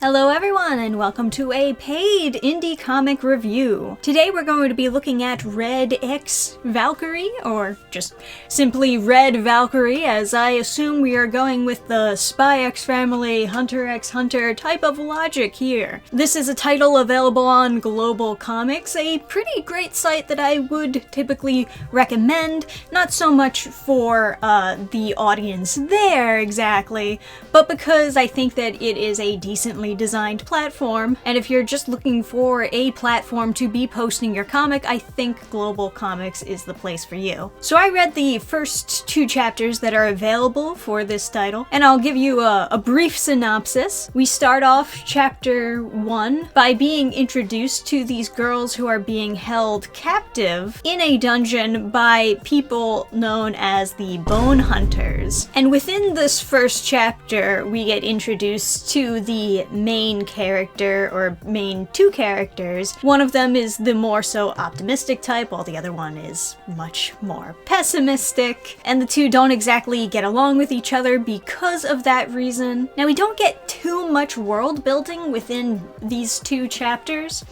Hello everyone, and welcome to a paid indie comic review. Today we're going to be looking at Red X Valkyrie, or just simply Red Valkyrie, as I assume we are going with the Spy X Family, Hunter X Hunter type of logic here. This is a title available on Global Comics, a pretty great site that I would typically recommend, not so much for the audience there exactly, but because I think that it is a decently designed platform, and if you're just looking for a platform to be posting your comic, I think Global Comics is the place for you. So I read the first two chapters that are available for this title, and I'll give you a brief synopsis. We start off chapter 1 by being introduced to these girls who are being held captive in a dungeon by people known as the Bone Hunters. And within this first chapter, we get introduced to the main character, or main two characters. One of them is the more so optimistic type, while the other one is much more pessimistic. And the two don't exactly get along with each other because of that reason. Now, we don't get too much world building within these two chapters,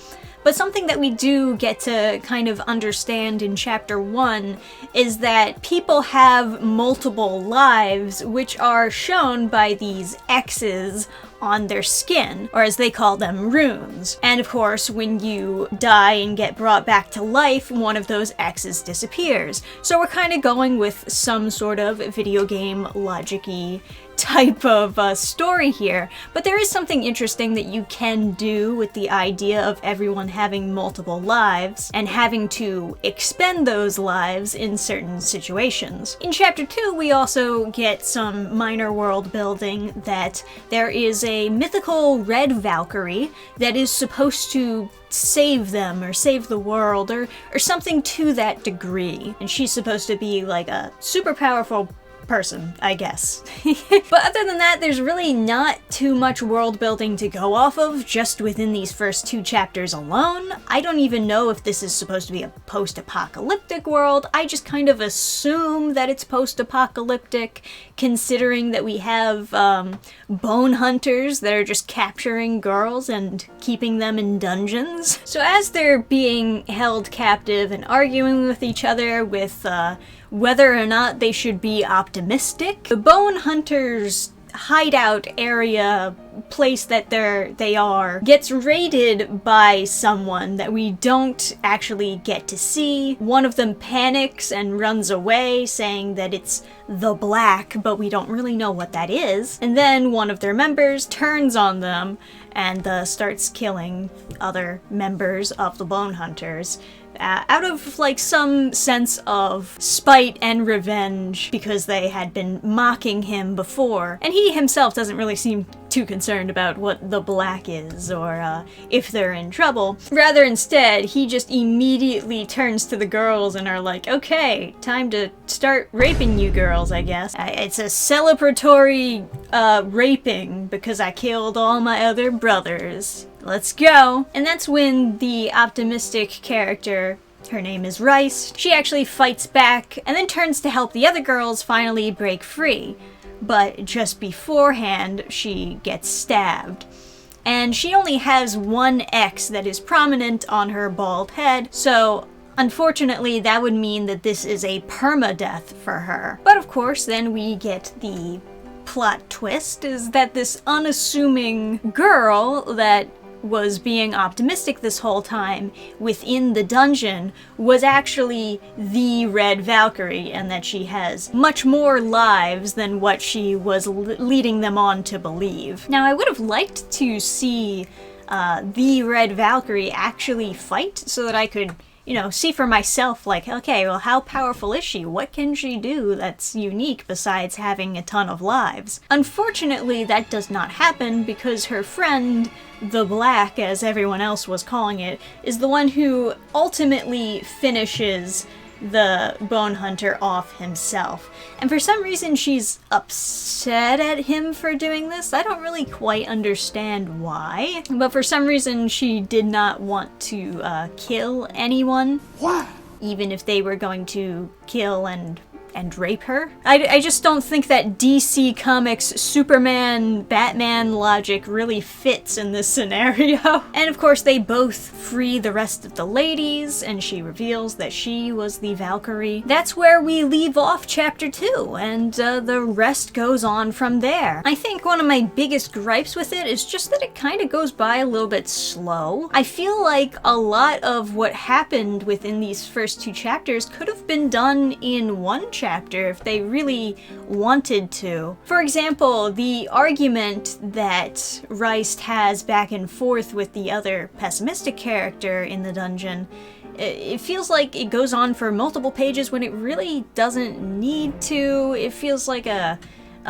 but something that we do get to kind of understand in chapter 1 is that people have multiple lives, which are shown by these X's on their skin, or as they call them, runes. And of course, when you die and get brought back to life, one of those X's disappears. So we're kind of going with some sort of video game logic-y type of story here, but there is something interesting that you can do with the idea of everyone having multiple lives and having to expend those lives in certain situations. In chapter 2, we also get some minor world building that there is a mythical Red Valkyrie that is supposed to save them or save the world or something to that degree, and she's supposed to be like a super powerful person, I guess. But other than that, there's really not too much world building to go off of just within these first two chapters alone. I don't even know if this is supposed to be a post-apocalyptic world. I just kind of assume that it's post-apocalyptic, considering that we have bone hunters that are just capturing girls and keeping them in dungeons. So as they're being held captive and arguing with each other with whether or not they should be optimistic, the Bone Hunters' hideout area, place that they are, gets raided by someone that we don't actually get to see. One of them panics and runs away, saying that it's the Black, but we don't really know what that is. And then one of their members turns on them and starts killing other members of the Bone Hunters. Out of like some sense of spite and revenge because they had been mocking him before. And he himself doesn't really seem too concerned about what the Black is or if they're in trouble. Rather, instead, he just immediately turns to the girls and are like, okay, time to start raping you girls, I guess. It's a celebratory raping because I killed all my other brothers. Let's go. And that's when the optimistic character, her name is Rice, she actually fights back and then turns to help the other girls finally break free. But just beforehand, she gets stabbed. And she only has one X that is prominent on her bald head, so unfortunately that would mean that this is a permadeath for her. But of course, then we get the plot twist, is that this unassuming girl that was being optimistic this whole time within the dungeon was actually the Red Valkyrie, and that she has much more lives than what she was leading them on to believe. Now, I would have liked to see the Red Valkyrie actually fight so that I could, see for myself, like, okay, well, how powerful is she? What can she do that's unique besides having a ton of lives? Unfortunately, that does not happen because her friend, the Black, as everyone else was calling it, is the one who ultimately finishes the Bone Hunter off himself. And for some reason she's upset at him for doing this. I don't really quite understand why, but for some reason she did not want to kill anyone. Why? Even if they were going to kill and and rape her. I just don't think that DC Comics Superman, Batman logic really fits in this scenario. And of course they both free the rest of the ladies, and she reveals that she was the Valkyrie. That's where we leave off chapter 2, and the rest goes on from there. I think one of my biggest gripes with it is just that it kind of goes by a little bit slow. I feel like a lot of what happened within these first 2 chapters could have been done in 1 chapter if they really wanted to. For example, the argument that Reist has back and forth with the other pessimistic character in the dungeon, it feels like it goes on for multiple pages when it really doesn't need to. It feels like a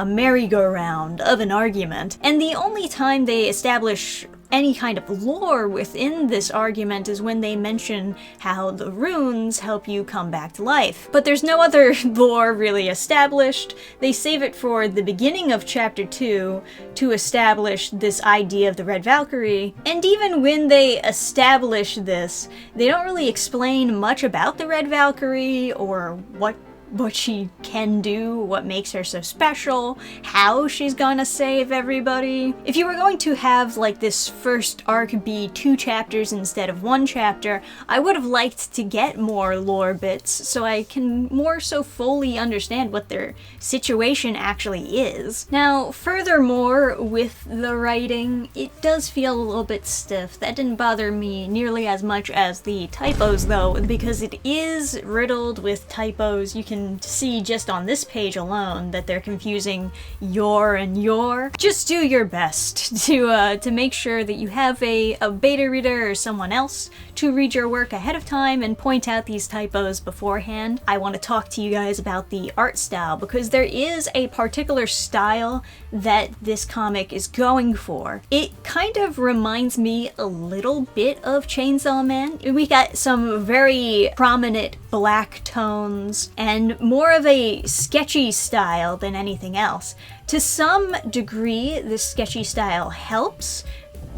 merry-go-round of an argument. And the only time they establish any kind of lore within this argument is when they mention how the runes help you come back to life. But there's no other lore really established. They save it for the beginning of chapter 2 to establish this idea of the Red Valkyrie. And even when they establish this, they don't really explain much about the Red Valkyrie or what she can do, what makes her so special, how she's gonna save everybody. If you were going to have like this first arc be 2 chapters instead of 1 chapter, I would have liked to get more lore bits so I can more so fully understand what their situation actually is. Now, furthermore, with the writing, it does feel a little bit stiff. That didn't bother me nearly as much as the typos though, because it is riddled with typos. You can see just on this page alone that they're confusing your and your. Just do your best to make sure that you have a beta reader or someone else to read your work ahead of time and point out these typos beforehand. I want to talk to you guys about the art style, because there is a particular style that this comic is going for. It kind of reminds me a little bit of Chainsaw Man. We got some very prominent black tones and more of a sketchy style than anything else. To some degree, this sketchy style helps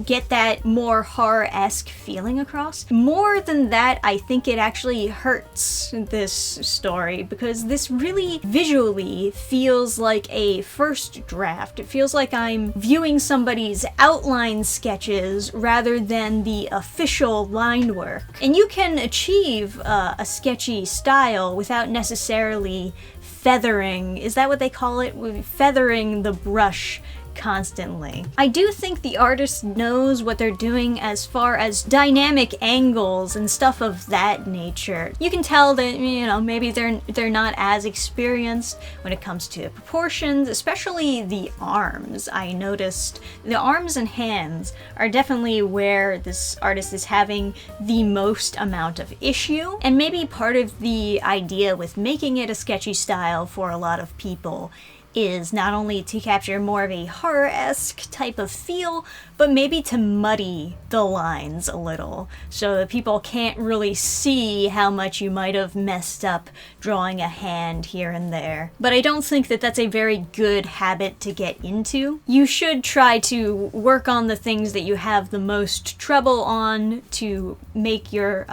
get that more horror-esque feeling across. More than that, I think it actually hurts this story, because this really visually feels like a first draft. It feels like I'm viewing somebody's outline sketches rather than the official line work. And you can achieve a sketchy style without necessarily feathering, is that what they call it? Feathering the brush constantly. I do think the artist knows what they're doing as far as dynamic angles and stuff of that nature. You can tell that, you know, maybe they're not as experienced when it comes to proportions, especially the arms. I noticed the arms and hands are definitely where this artist is having the most amount of issue, and maybe part of the idea with making it a sketchy style for a lot of people is not only to capture more of a horror-esque type of feel, but maybe to muddy the lines a little, so that people can't really see how much you might have messed up drawing a hand here and there. But I don't think that that's a very good habit to get into. You should try to work on the things that you have the most trouble on to make your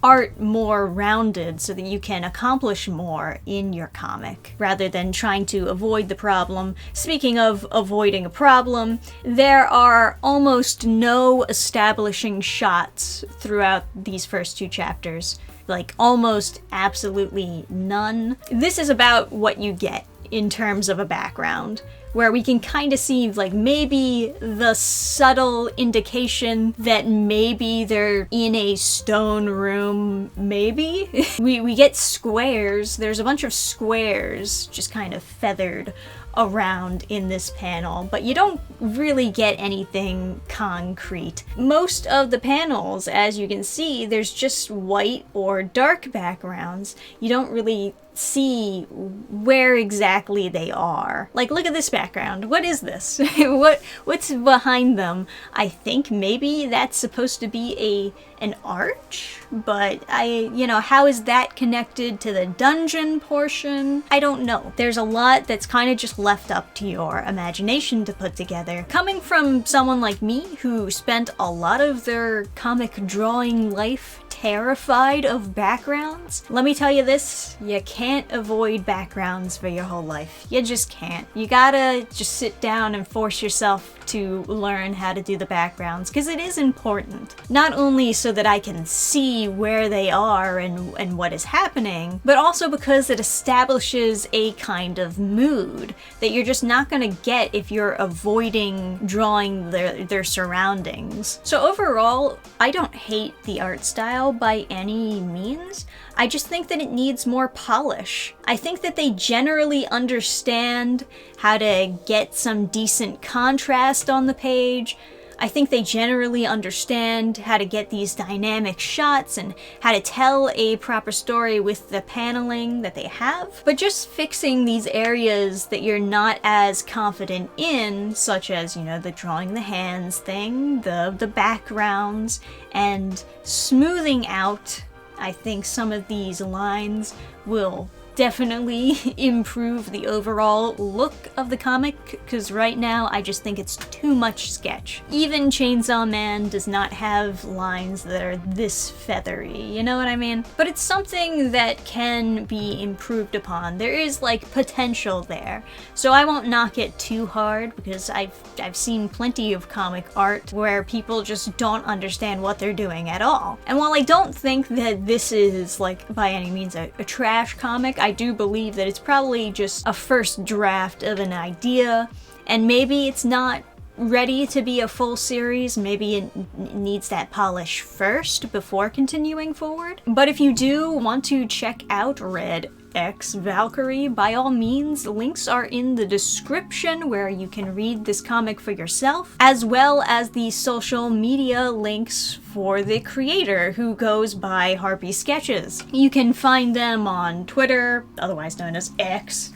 art more rounded so that you can accomplish more in your comic, rather than trying to avoid the problem. Speaking of avoiding a problem, there are almost no establishing shots throughout these first 2 chapters. Like, almost absolutely none. This is about what you get in terms of a background, where we can kind of see like maybe the subtle indication that maybe they're in a stone room, maybe. we get squares. There's a bunch of squares just kind of feathered around in this panel, but you don't really get anything concrete. Most of the panels, as you can see, there's just white or dark backgrounds. You don't really see where exactly they are. Like, look at this background. What is this? What's behind them? I think maybe that's supposed to be an arch, but how is that connected to the dungeon portion? I don't know. There's a lot that's kind of just left up to your imagination to put together. Coming from someone like me who spent a lot of their comic drawing life terrified of backgrounds. Let me tell you this, you can't avoid backgrounds for your whole life. You just can't. You gotta just sit down and force yourself to learn how to do the backgrounds, because it is important. Not only so that I can see where they are and what is happening, but also because it establishes a kind of mood that you're just not gonna get if you're avoiding drawing their surroundings. So overall, I don't hate the art style by any means. I just think that it needs more polish. I think that they generally understand how to get some decent contrast on the page. I think they generally understand how to get these dynamic shots and how to tell a proper story with the paneling that they have. But just fixing these areas that you're not as confident in, such as, you know, the drawing the hands thing, the backgrounds, and smoothing out, I think some of these lines will definitely improve the overall look of the comic, because right now I just think it's too much sketch. Even Chainsaw Man does not have lines that are this feathery, you know what I mean? But it's something that can be improved upon. There is like potential there. So I won't knock it too hard, because I've seen plenty of comic art where people just don't understand what they're doing at all. And while I don't think that this is like by any means a trash comic, I do believe that it's probably just a first draft of an idea, and maybe it's not ready to be a full series. Maybe it needs that polish first before continuing forward. But if you do want to check out Red X Valkyrie, by all means, links are in the description where you can read this comic for yourself, as well as the social media links for the creator, who goes by Harpie Sketches. You can find them on Twitter, otherwise known as X.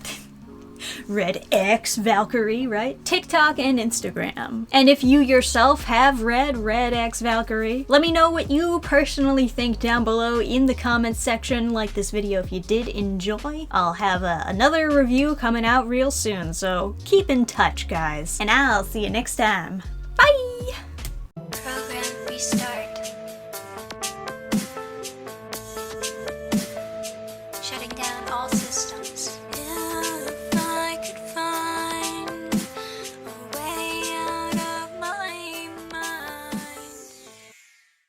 Red X Valkyrie, right? TikTok and Instagram. And if you yourself have read Red X Valkyrie, let me know what you personally think down below in the comments section. Like this video if you did enjoy. I'll have another review coming out real soon, so keep in touch, guys. And I'll see you next time. Bye! Program restart.